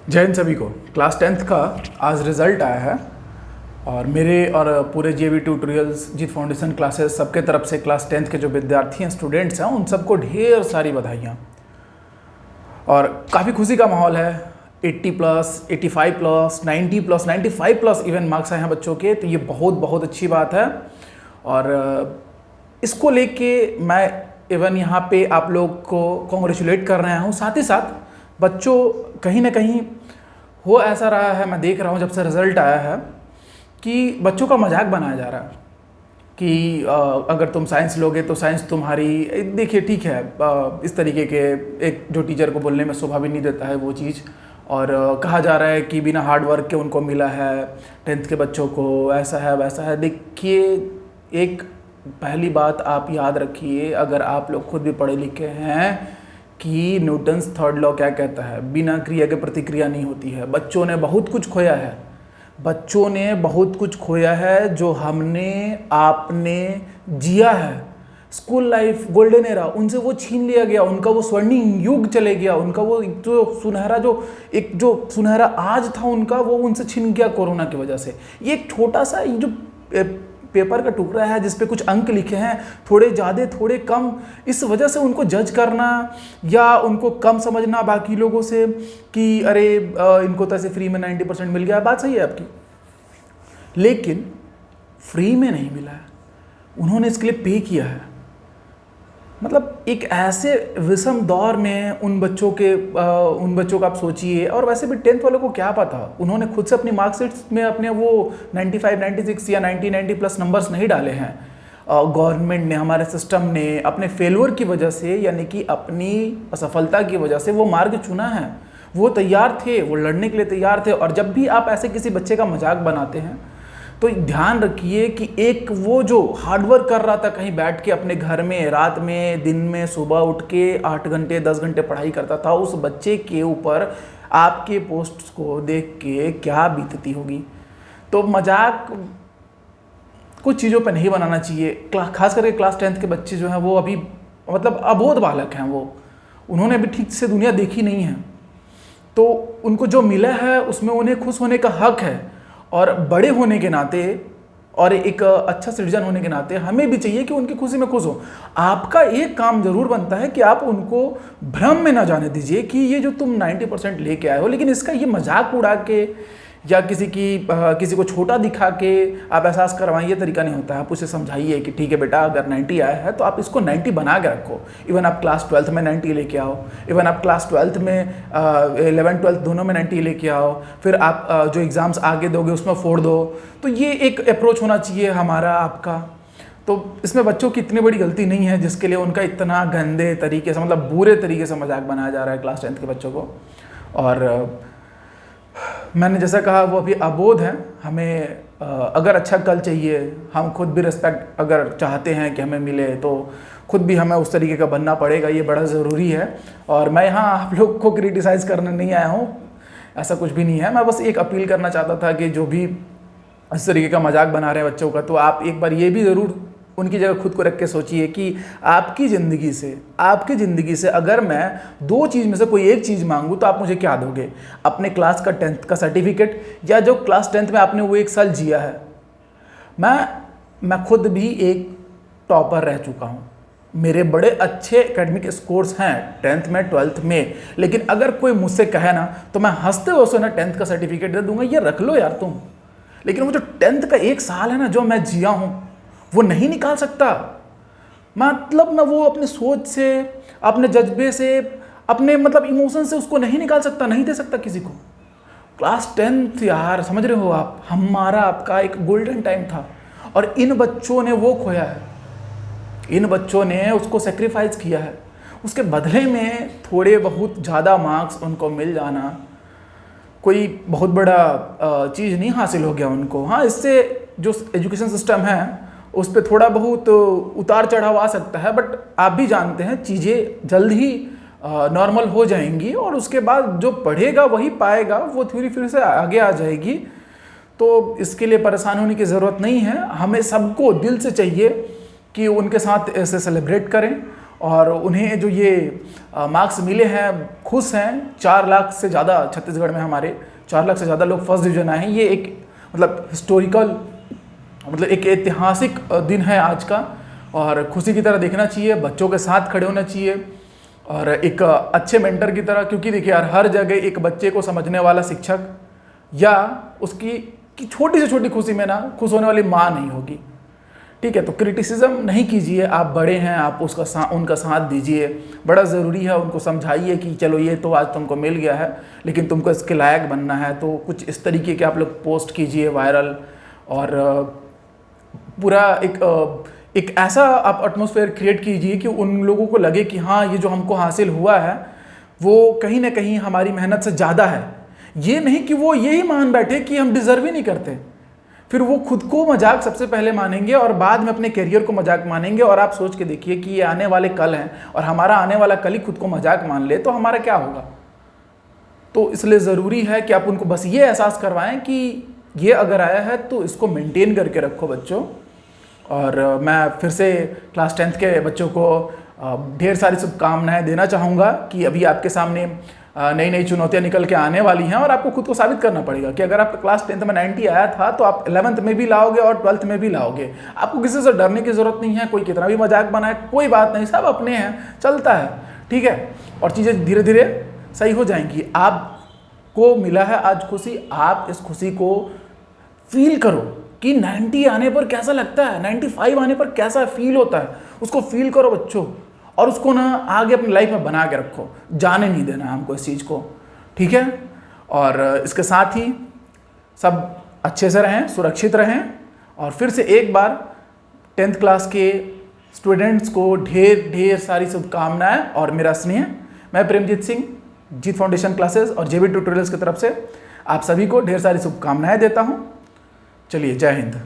जय हिंद सभी को। क्लास 10th का आज रिज़ल्ट आया है और मेरे और पूरे जेवी ट्यूटोरियल्स जीत फाउंडेशन क्लासेस सबके तरफ से क्लास 10th के जो विद्यार्थी हैं, स्टूडेंट्स हैं, उन सबको ढेर सारी बधाइयाँ। और काफ़ी खुशी का माहौल है। 80 plus, 85 plus, 90 plus, 95 plus even marks आए हैं बच्चों के, तो ये बहुत बहुत अच्छी बात है। और इसको लेके मैं इवन यहाँ पे आप लोग को कॉन्ग्रेचुलेट कर रहा हूँ। साथ ही साथ बच्चों कहीं ना कहीं हो ऐसा रहा है, मैं देख रहा हूँ जब से रिज़ल्ट आया है, कि बच्चों का मजाक बनाया जा रहा है कि अगर तुम साइंस लोगे तो साइंस तुम्हारी, देखिए ठीक है, इस तरीके के एक जो टीचर को बोलने में शोभा भी नहीं देता है वो चीज़। और कहा जा रहा है कि बिना हार्ड वर्क के उनको मिला है 10th के बच्चों को, ऐसा है वैसा है। देखिए, एक पहली बात आप याद रखिए, अगर आप लोग खुद भी पढ़े लिखे हैं, कि न्यूटन्स थर्ड लॉ क्या कहता है, बिना क्रिया के प्रतिक्रिया नहीं होती है। बच्चों ने बहुत कुछ खोया है, बच्चों ने बहुत कुछ खोया है जो हमने आपने जिया है। स्कूल लाइफ गोल्डन एरा उनसे वो छीन लिया गया, उनका वो स्वर्णिम युग चले गया, उनका वो एक जो सुनहरा आज था उनका, वो उनसे छीन गया कोरोना की वजह से। ये एक छोटा सा जो पेपर का टुकड़ा है जिस पे कुछ अंक लिखे हैं, थोड़े ज़्यादा थोड़े कम, इस वजह से उनको जज करना या उनको कम समझना बाकी लोगों से कि अरे इनको तो ऐसे फ्री में 90% मिल गया। बात सही है आपकी, लेकिन फ्री में नहीं मिला है, उन्होंने इसके लिए पे किया है। मतलब एक ऐसे विषम दौर में उन बच्चों का आप सोचिए। और वैसे भी 10th वालों को क्या पता, उन्होंने खुद से अपनी मार्कशीट्स में अपने वो 95, 96 या 90 प्लस नंबर्स नहीं डाले हैं। गवर्नमेंट ने, हमारे सिस्टम ने अपने फेलियर की वजह से, यानी कि अपनी असफलता की वजह से वो मार्ग चुना है। वो तैयार थे, वो लड़ने के लिए तैयार थे। और जब भी आप ऐसे किसी बच्चे का मजाक बनाते हैं तो ध्यान रखिए कि एक वो जो हार्डवर्क कर रहा था कहीं बैठ के अपने घर में, रात में, दिन में, सुबह उठ के 8 घंटे 10 घंटे पढ़ाई करता था, उस बच्चे के ऊपर आपके पोस्ट्स को देख के क्या बीतती होगी। तो मजाक कुछ चीज़ों पर नहीं बनाना चाहिए। खास करके क्लास 10th के बच्चे जो हैं वो अभी मतलब अबोध बालक हैं, वो उन्होंने अभी ठीक से दुनिया देखी नहीं है। तो उनको जो मिला है उसमें उन्हें खुश होने का हक है। और बड़े होने के नाते और एक अच्छा सिटीजन होने के नाते हमें भी चाहिए कि उनकी खुशी में खुश हो। आपका एक काम जरूर बनता है कि आप उनको भ्रम में ना जाने दीजिए कि ये जो तुम 90% लेके आए हो, लेकिन इसका ये मजाक उड़ा के या किसी को छोटा दिखा के आप एहसास करवाएं, ये तरीका नहीं होता है। आप उसे समझाइए कि ठीक है बेटा, अगर 90 आया है तो आप इसको 90 बना के रखो। इवन आप क्लास 12th में 90 लेके आओ, इवन आप क्लास 12th में 11 12 दोनों में 90 लेके आओ, फिर आप जो एग्ज़ाम्स आगे दोगे उसमें फोड़ दो। तो ये एक अप्रोच होना चाहिए हमारा, आपका। तो इसमें बच्चों की इतनी बड़ी गलती नहीं है जिसके लिए उनका इतना गंदे तरीके से, मतलब बुरे तरीके से मजाक बनाया जा रहा है क्लास 10th के बच्चों को। और मैंने जैसा कहा, वो अभी अबोध हैं। हमें अगर अच्छा कल चाहिए, हम खुद भी रिस्पेक्ट अगर चाहते हैं कि हमें मिले, तो खुद भी हमें उस तरीके का बनना पड़ेगा, ये बड़ा ज़रूरी है। और मैं यहाँ आप लोग को क्रिटिसाइज़ करने नहीं आया हूँ, ऐसा कुछ भी नहीं है। मैं बस एक अपील करना चाहता था कि जो भी इस तरीके का मजाक बना रहे हैं बच्चों का, तो आप एक बार ये भी ज़रूर उनकी जगह खुद को रख के सोचिए कि आपकी ज़िंदगी से अगर मैं 2 चीज़ में से कोई एक चीज़ मांगूँ तो आप मुझे क्या दोगे? अपने क्लास का 10th का सर्टिफिकेट, या जो क्लास 10th में आपने वो 1 साल जिया है। मैं खुद भी एक टॉपर रह चुका हूँ, मेरे बड़े अच्छे एकेडमिक स्कोर्स हैं 10th में 12th में, लेकिन अगर कोई मुझसे कहे ना तो मैं हंसते हुए ना 10th का सर्टिफिकेट दे दूंगा, ये रख लो यार तुम। लेकिन वो जो 10th का 1 साल है ना, जो मैं जिया हूँ, वो नहीं निकाल सकता। मतलब मैं वो अपनी सोच से, अपने जज्बे से, अपने मतलब इमोशन से उसको नहीं निकाल सकता, नहीं दे सकता किसी को। क्लास 10th यार, समझ रहे हो आप, हमारा आपका एक गोल्डन टाइम था। और इन बच्चों ने वो खोया है, इन बच्चों ने उसको सेक्रीफाइस किया है। उसके बदले में थोड़े बहुत ज़्यादा मार्क्स उनको मिल जाना कोई बहुत बड़ा चीज़ नहीं हासिल हो गया उनको। हाँ, इससे जो एजुकेशन सिस्टम है उस पर थोड़ा बहुत उतार चढ़ाव आ सकता है, बट आप भी जानते हैं चीज़ें जल्द ही नॉर्मल हो जाएंगी। और उसके बाद जो पढ़ेगा वही पाएगा, वो थ्योरी फिर से आगे आ जाएगी। तो इसके लिए परेशान होने की ज़रूरत नहीं है। हमें सबको दिल से चाहिए कि उनके साथ ऐसे सेलिब्रेट करें और उन्हें जो ये मार्क्स मिले हैं, खुश हैं। 4 लाख से ज़्यादा छत्तीसगढ़ में हमारे 4 लाख से ज़्यादा लोग फर्स्ट डिवीजन आए हैं। ये एक मतलब हिस्टोरिकल, मतलब एक ऐतिहासिक दिन है आज का, और खुशी की तरह देखना चाहिए, बच्चों के साथ खड़े होना चाहिए और एक अच्छे मेंटर की तरह। क्योंकि देखिए यार, हर जगह एक बच्चे को समझने वाला शिक्षक या उसकी छोटी से छोटी खुशी में ना खुश होने वाली माँ नहीं होगी। ठीक है, तो क्रिटिसिज्म नहीं कीजिए, आप बड़े हैं, आप उनका साथ दीजिए। बड़ा ज़रूरी है, उनको समझाइए कि चलो ये तो आज तुमको मिल गया है, लेकिन तुमको इसके लायक बनना है। तो कुछ इस तरीके के आप लोग पोस्ट कीजिए वायरल, और पूरा एक ऐसा आप एटमॉस्फेयर क्रिएट कीजिए कि उन लोगों को लगे कि हाँ, ये जो हमको हासिल हुआ है वो कहीं ना कहीं हमारी मेहनत से ज़्यादा है। ये नहीं कि वो यही मान बैठे कि हम डिज़र्व ही नहीं करते, फिर वो खुद को मजाक सबसे पहले मानेंगे और बाद में अपने करियर को मजाक मानेंगे। और आप सोच के देखिए कि ये आने वाले कल हैं, और हमारा आने वाला कल ही खुद को मजाक मान ले तो हमारा क्या होगा। तो इसलिए ज़रूरी है कि आप उनको बस ये एहसास करवाएं कि ये अगर आया है तो इसको मेंटेन करके रखो बच्चों। और मैं फिर से क्लास 10th के बच्चों को ढेर सारी शुभकामनाएं देना चाहूँगा कि अभी आपके सामने नई नई चुनौतियां निकल के आने वाली हैं, और आपको खुद को साबित करना पड़ेगा कि अगर आपका क्लास 10th में 90 आया था तो आप 11th में भी लाओगे और 12th में भी लाओगे। आपको किसी से डरने की ज़रूरत नहीं है, कोई कितना भी मजाक बनाए कोई बात नहीं, सब अपने हैं, चलता है। ठीक है, और चीज़ें धीरे धीरे सही हो जाएंगी। आपको मिला है आज खुशी, आप इस खुशी को फील करो कि 90 आने पर कैसा लगता है, 95 आने पर कैसा फील होता है, उसको फील करो बच्चों, और उसको ना आगे अपनी लाइफ में बना के रखो। जाने नहीं देना है हमको इस चीज़ को। ठीक है, और इसके साथ ही सब अच्छे से रहें, सुरक्षित रहें। और फिर से एक बार 10th क्लास के स्टूडेंट्स को ढेर ढेर सारी शुभकामनाएं और मेरा स्नेह। मैं प्रेमजीत सिंह, जीत फाउंडेशन क्लासेस और जेबी ट्यूटोरियल्स की तरफ से आप सभी को ढेर सारी शुभकामनाएं देता हूं। चलिए, जय हिंद।